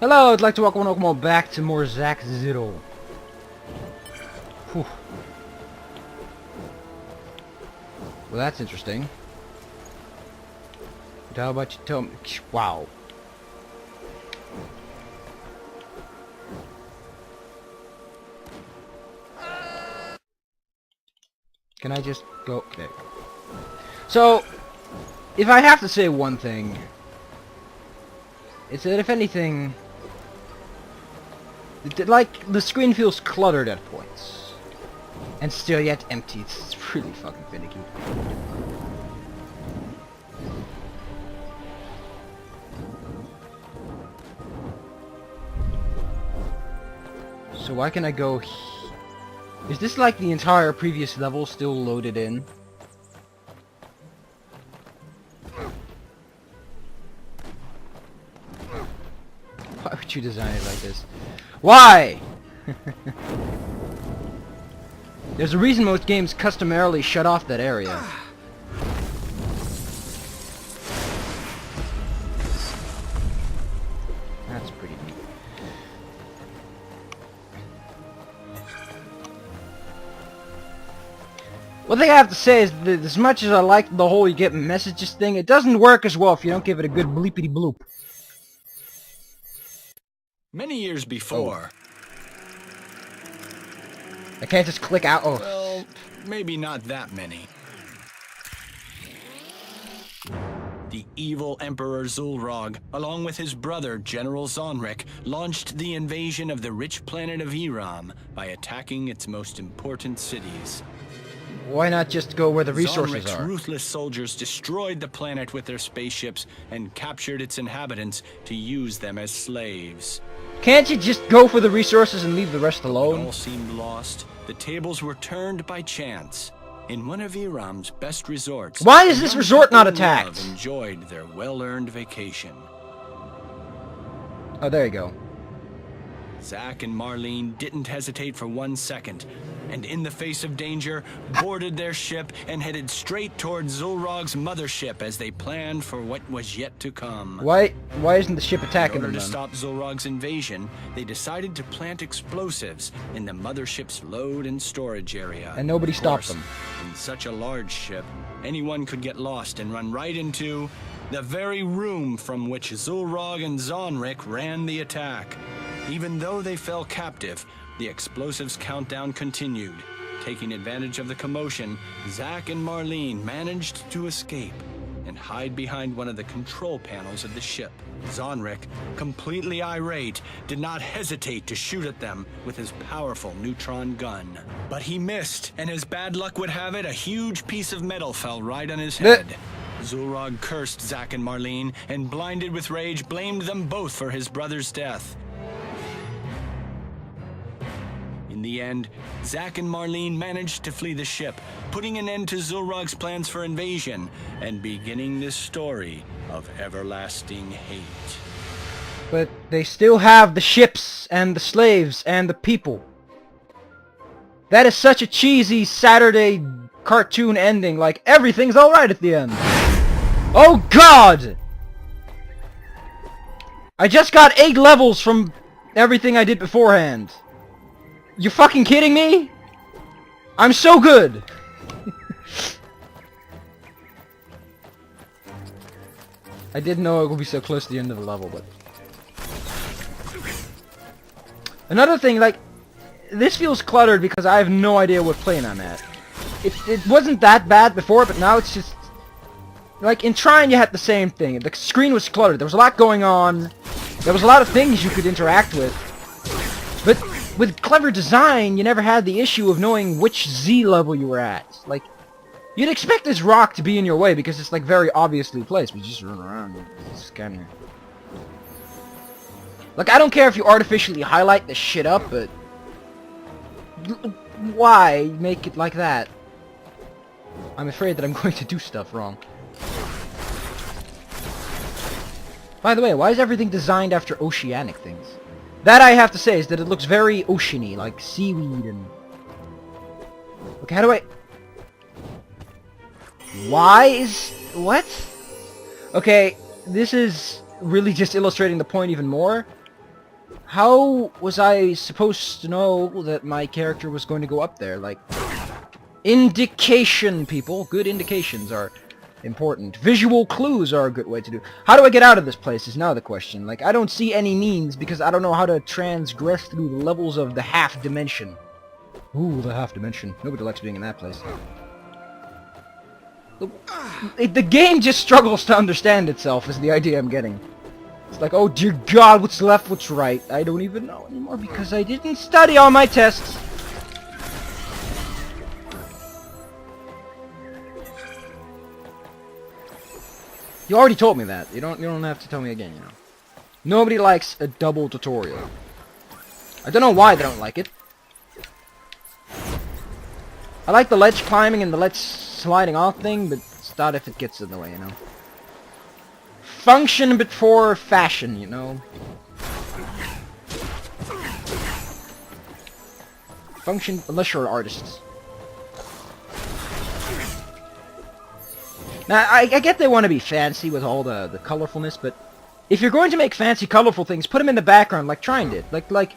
Hello, I'd like to welcome all back to more Zack Zero. Whew. Well, that's interesting. But how about you tell me? Wow. Can I just go? There. So, if I have to say one thing, it's that if anything, like, the screen feels cluttered at points. And still yet empty. It's really fucking finicky. So why can I go Is this like the entire previous level still loaded in? Why would you design it like this? Why? There's a reason most games customarily shut off that area. That's pretty neat. One thing I have to say is that as much as I like the whole you get messages thing, it doesn't work as well if you don't give it a good bleepity bloop. Many years before... I can't just click out. Oh. Well, maybe not that many. The evil Emperor Zulrog, along with his brother General Zonric, launched the invasion of the rich planet of Iram by attacking its most important cities. Why not just go where the resources Zonric's are? ruthless soldiers destroyed the planet with their spaceships and captured its inhabitants to use them as slaves. Can't you just go for the resources and leave the rest alone? When all seemed lost, the tables were turned by chance. In one of Iram's best resorts... Why is this resort not attacked? ...enjoyed their well-earned vacation. Oh, there you go. Zack and Marlene didn't hesitate for 1 second, and in the face of danger, boarded their ship and headed straight towards Zulrog's mothership as they planned for what was yet to come. Why isn't the ship attacking them In order then? to stop Zulrog's invasion, they decided to plant explosives in the mothership's load and storage area. And nobody stopped them. In such a large ship, anyone could get lost and run right into the very room from which Zulrog and Zonric ran the attack. Even though they fell captive, the explosives countdown continued. Taking advantage of the commotion, Zack and Marlene managed to escape and hide behind one of the control panels of the ship. Zonric, completely irate, did not hesitate to shoot at them with his powerful neutron gun. But he missed, and as bad luck would have it, a huge piece of metal fell right on his head. Zulrog cursed Zack and Marlene, and blinded with rage, blamed them both for his brother's death. In the end, Zack and Marlene managed to flee the ship, putting an end to Zulrog's plans for invasion, and beginning this story of everlasting hate. But they still have the ships, and the slaves, and the people. That is such a cheesy Saturday cartoon ending, like everything's alright at the end. Oh God! I just got 8 levels from everything I did beforehand. You fucking kidding me? I'm so good! I didn't know it would be so close to the end of the level, but... Another thing, like, this feels cluttered because I have no idea what plane I'm at. It wasn't that bad before, but now it's just... Like, in Trine you had the same thing. The screen was cluttered. There was a lot going on. There was a lot of things you could interact with. But with clever design, you never had the issue of knowing which Z level you were at. Like, you'd expect this rock to be in your way because it's, like, very obviously placed. But you just run around and scan it. Like, I don't care if you artificially highlight this shit up, but... Why make it like that? I'm afraid that I'm going to do stuff wrong. By the way, why is everything designed after oceanic things? That I have to say is that it looks very oceany, like seaweed and... Okay, how do I... Why is... What? Okay, this is really just illustrating the point even more. How was I supposed to know that my character was going to go up there? Like, indication, people. Good indications are important. Visual clues are a good way to do. How do I get out of this place is now the question. Like, I don't see any means because I don't know how to transgress through the levels of the half dimension. Ooh, the half dimension. Nobody likes being in that place. The game just struggles to understand itself is the idea I'm getting. It's like, oh dear God, what's left, what's right? I don't even know anymore because I didn't study all my tests. You already told me that. You don't have to tell me again, you know. Nobody likes a double tutorial. I don't know why they don't like it. I like the ledge climbing and the ledge sliding off thing, but it's not if it gets in the way, you know. Function before fashion, you know. Function unless you're an artist. Now, I get they want to be fancy with all the colorfulness, but if you're going to make fancy, colorful things, put them in the background like Trine did. Like,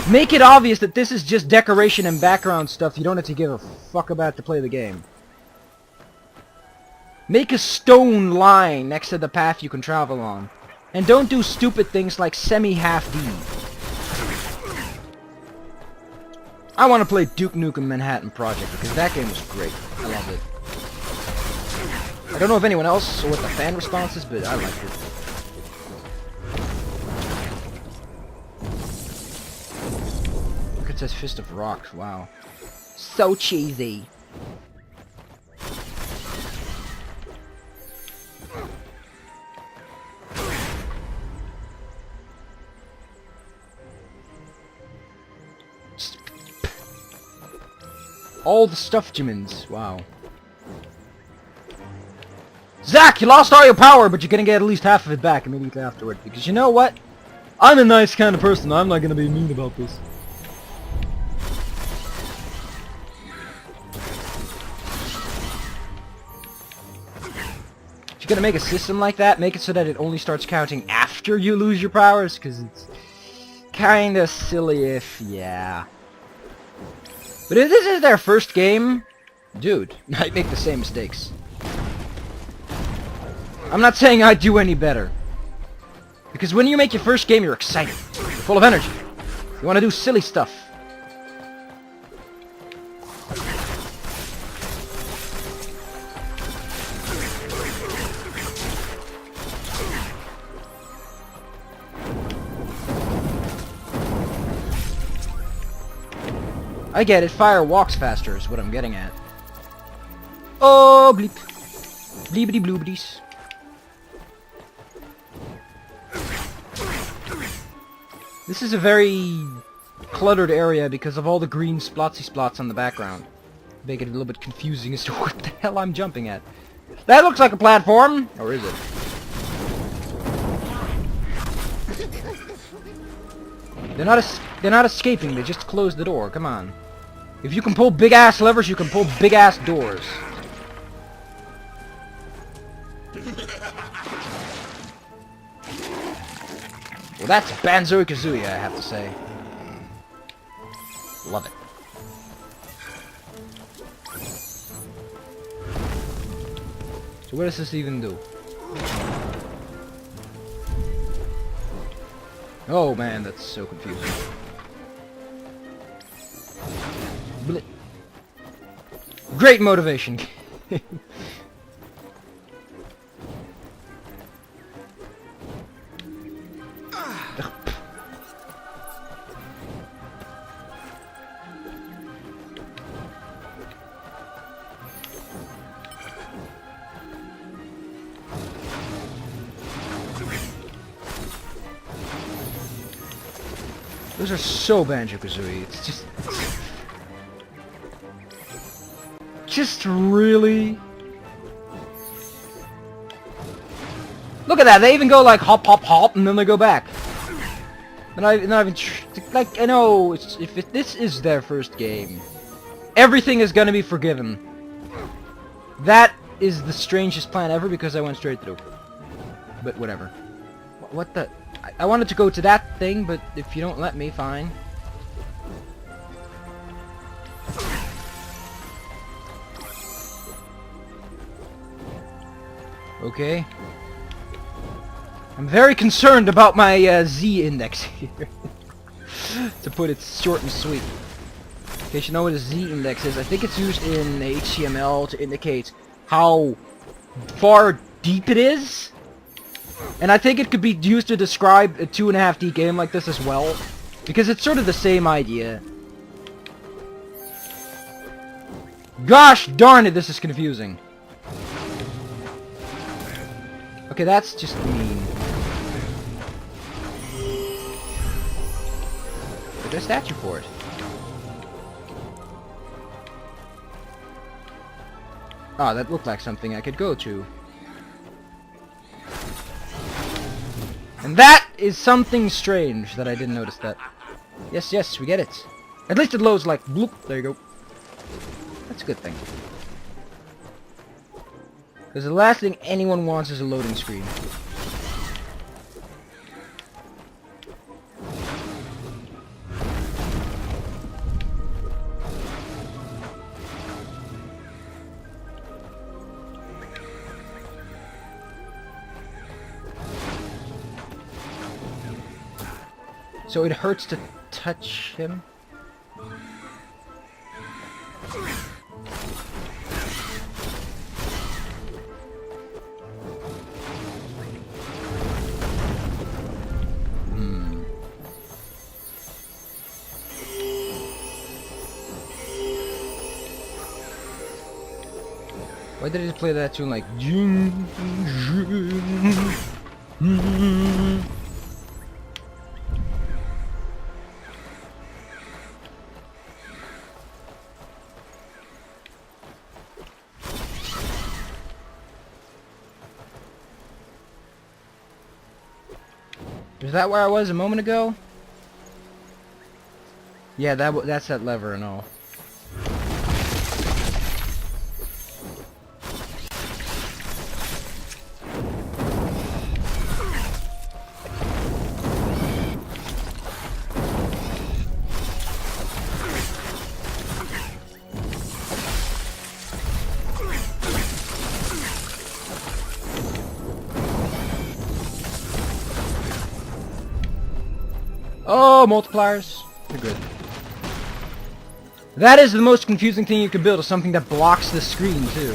make it obvious that this is just decoration and background stuff you don't have to give a fuck about to play the game. Make a stone line next to the path you can travel on. And don't do stupid things like semi-half-D. I want to play Duke Nukem Manhattan Project because that game was great. I loved it. I don't know if anyone else saw what the fan response is, but I liked it. Look, it says Fist of Rocks. Wow. So cheesy. All the stuff Jimmins. Wow. Zack, you lost all your power, but you're gonna get at least half of it back immediately afterward. Because you know what? I'm a nice kind of person. I'm not gonna be mean about this. If you're gonna make a system like that, make it so that it only starts counting after you lose your powers, because it's kinda silly if, yeah. But if this is their first game, dude, I'd make the same mistakes. I'm not saying I'd do any better. Because when you make your first game, you're excited. You're full of energy. You want to do silly stuff. I get it, fire walks faster is what I'm getting at. Oh, bleep. Bleepity bloobdies. This is a very cluttered area because of all the green splotsy splots on the background. Make it a little bit confusing as to what the hell I'm jumping at. That looks like a platform! Or is it? They're not escaping, they just closed the door, come on. If you can pull big-ass levers, you can pull big-ass doors. Well, that's Banjo-Kazooie, I have to say. Love it. So what does this even do? Oh man, that's so confusing. Blit. Great motivation. Those are so Banjo-Kazooie. It's just really. Look at that. They even go like hop, hop, hop, and then they go back. And not even like I know if this is their first game, everything is gonna be forgiven. That is the strangest plan ever because I went straight through. But whatever. What the? I wanted to go to that thing, but if you don't let me, fine. Okay. I'm very concerned about my Z index here. To put it short and sweet. In case you know what a Z index is, I think it's used in HTML to indicate how far deep it is. And I think it could be used to describe a 2.5D game like this as well. Because it's sort of the same idea. Gosh darn it, this is confusing. Okay, that's just mean. There's a statue for it. Ah, that looked like something I could go to. And that is something strange that I didn't notice that. Yes, yes, we get it. At least it loads like bloop. There you go. That's a good thing. Because the last thing anyone wants is a loading screen. So it hurts to touch him? Why did it play that tune like... Is that where I was a moment ago? Yeah, that's that lever and all. Oh, multipliers. They're good. That is the most confusing thing you could build, is something that blocks the screen, too.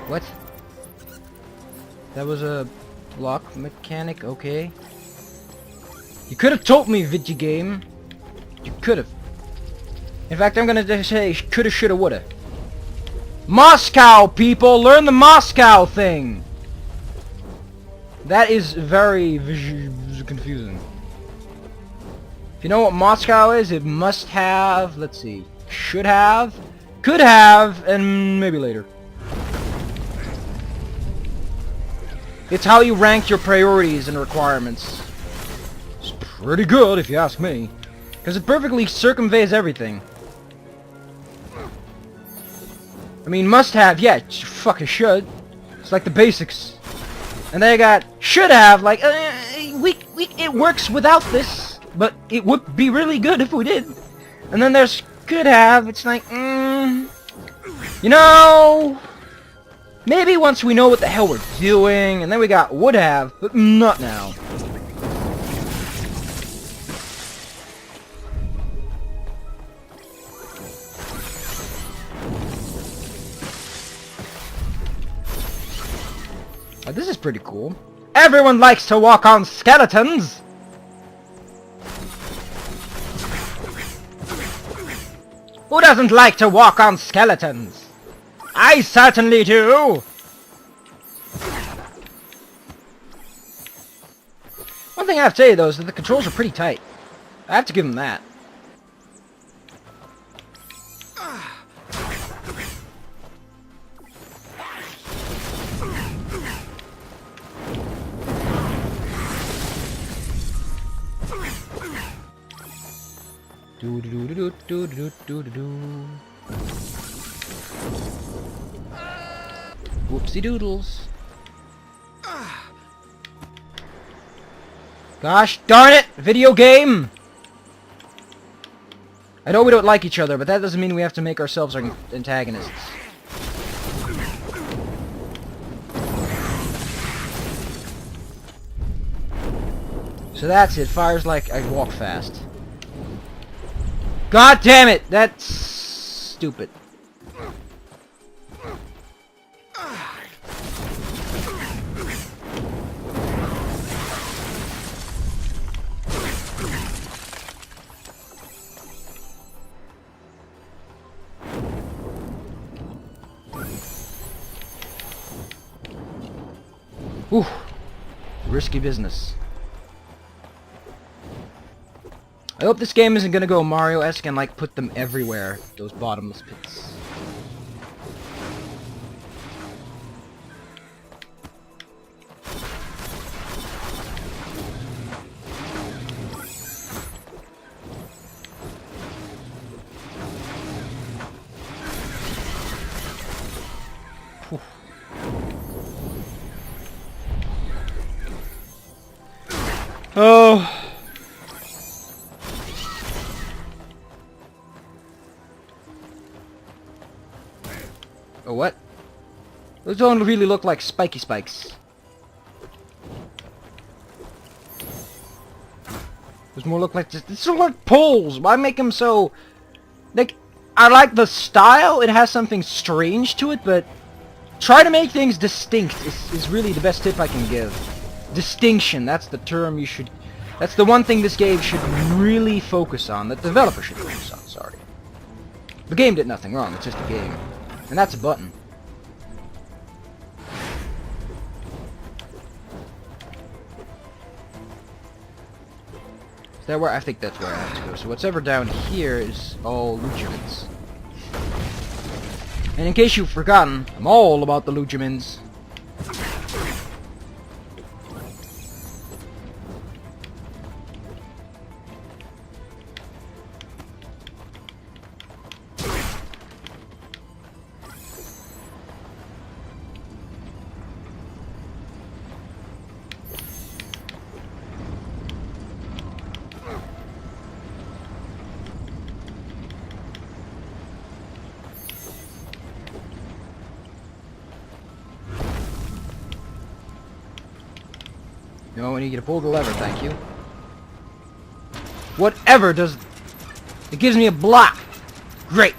What? That was a block mechanic? Okay. You could have told me, video game. You could have. In fact, I'm gonna say coulda, shoulda, woulda. Moscow, people! Learn the Moscow thing! That is very confusing. If you know what Moscow is, it must have, let's see, should have, could have, and maybe later. It's how you rank your priorities and requirements. It's pretty good, if you ask me. Because it perfectly circumvents everything. I mean, must have, yeah, fucking should. It's like the basics. And then I got should have, like, it works without this, but it would be really good if we did. And then there's could have, it's like, you know, maybe once we know what the hell we're doing, and then we got would have, but not now. Oh, this is pretty cool. Everyone likes to walk on skeletons! Who doesn't like to walk on skeletons? I certainly do! One thing I have to say though is that the controls are pretty tight. I have to give them that. Do do do do do do do do do. Whoopsie doodles. Gosh darn it! Video game! I know we don't like each other, but that doesn't mean we have to make ourselves our antagonists. So that's it. Fires like I walk fast. God damn it! That's stupid. Whew. Risky business. I hope this game isn't gonna go Mario-esque and like put them everywhere, those bottomless pits. Whew. Oh. Oh, what? Those don't really look like spiky spikes. Those more look like this look like poles. Why make them so like? I like the style. It has something strange to it, but try to make things distinct is really the best tip I can give. Distinction. That's the term you should. That's the one thing this game should really focus on. That the developer should focus on. Sorry. The game did nothing wrong. It's just a game. And that's a button. Is that where? I think that's where I have to go. So whatever down here is all Lujamins. And in case you've forgotten, I'm all about the Lujamins. No, I need you to pull the lever, thank you. Whatever does... It gives me a block! Great!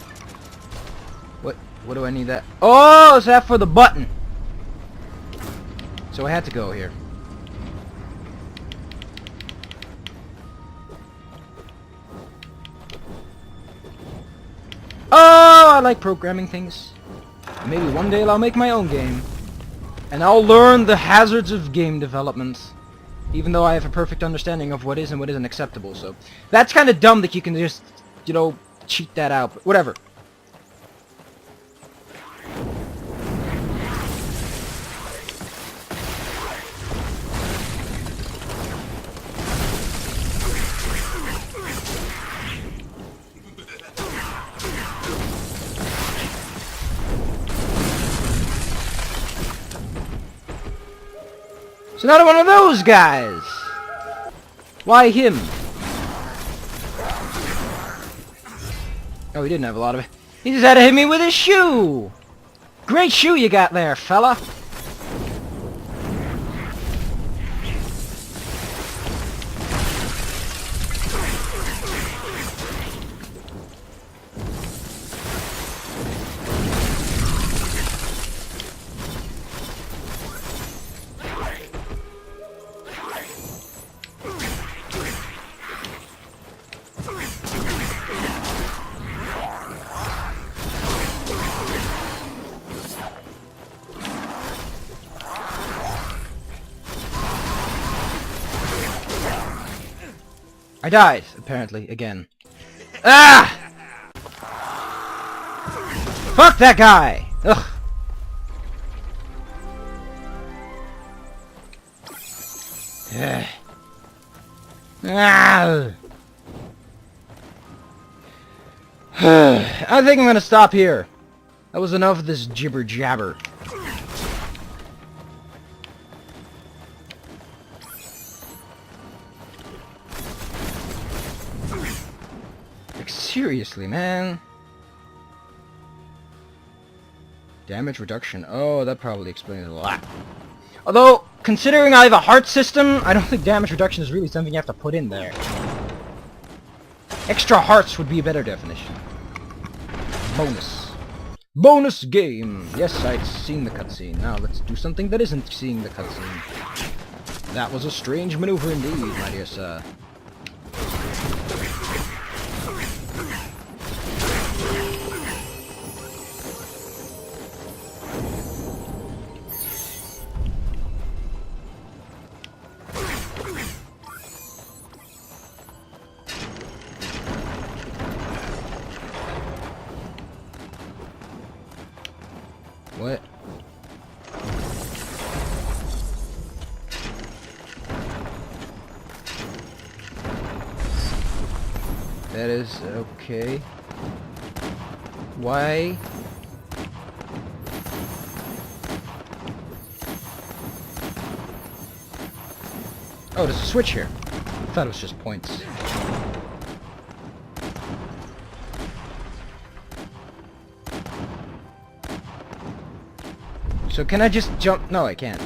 What do I need that? Oh, is that for the button? So I had to go here. Oh, I like programming things. Maybe one day I'll make my own game. And I'll learn the hazards of game development. Even though I have a perfect understanding of what is and what isn't acceptable, so... That's kind of dumb that you can just, you know, cheat that out, but whatever. It's another one of those guys! Why him? Oh, he didn't have a lot of it. He just had to hit me with his shoe! Great shoe you got there, fella! I died, apparently, again. Ah! Fuck that guy! Ugh. Ah. I think I'm gonna stop here. That was enough of this jibber jabber. Seriously, man. Damage reduction. Oh, that probably explains a lot. Although, considering I have a heart system, I don't think damage reduction is really something you have to put in there. Extra hearts would be a better definition. Bonus. Bonus game! Yes, I've seen the cutscene. Now let's do something that isn't seeing the cutscene. That was a strange maneuver indeed, my dear sir. What? That is okay. Why? Oh, there's a switch here. I thought it was just points. So can I just jump? No, I can't.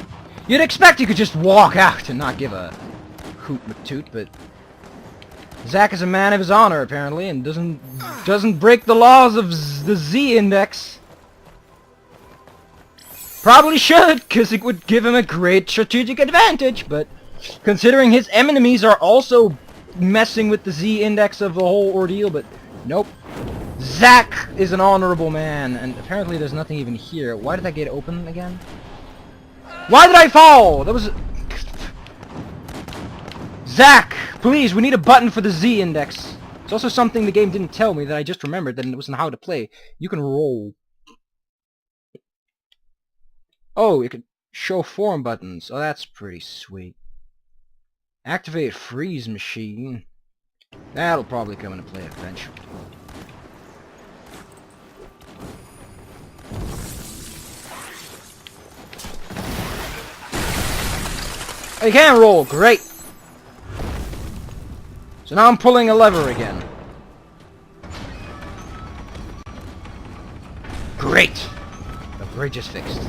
You'd expect you could just walk out and not give a hoot toot, but Zack is a man of his honor apparently, and doesn't break the laws of the Z index. Probably should, because it would give him a great strategic advantage, but considering his enemies are also messing with the Z index of the whole ordeal, but nope. Zack is an honorable man, and apparently there's nothing even here. Why did that gate open again? Why did I fall? That was... Zack, please, we need a button for the Z index. It's also something the game didn't tell me that I just remembered that it wasn't how to play. You can roll. Oh, you can show form buttons. Oh, that's pretty sweet. Activate freeze machine. That'll probably come into play eventually. Oh, you can roll! Great! So now I'm pulling a lever again. Great! The bridge is fixed.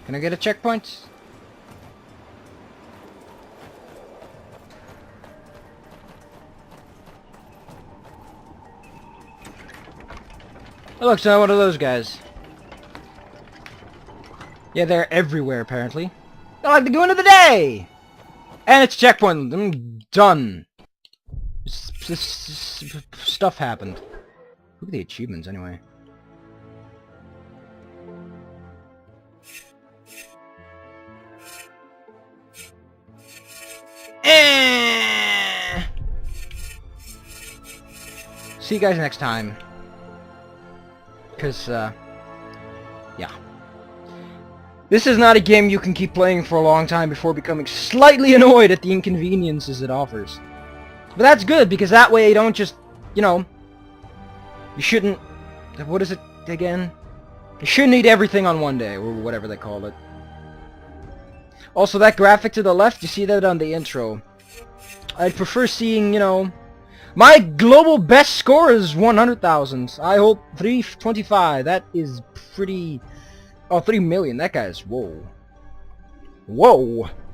Can I get a checkpoint? Oh, look, it's not one of those guys. Yeah, they're everywhere, apparently. They're like the goon of the day! And it's checkpoint. I'm done. This stuff happened. Look at the achievements, anyway. See you guys next time. Because, yeah. This is not a game you can keep playing for a long time before becoming slightly annoyed at the inconveniences it offers. But that's good, because that way you don't just, you know, you shouldn't, what is it again? You shouldn't eat everything on one day, or whatever they call it. Also, that graphic to the left, you see that on the intro. I'd prefer seeing, you know, my global best score is 100,000. I hold 325. That is pretty... Oh, 3 million. That guy's... Whoa. Whoa!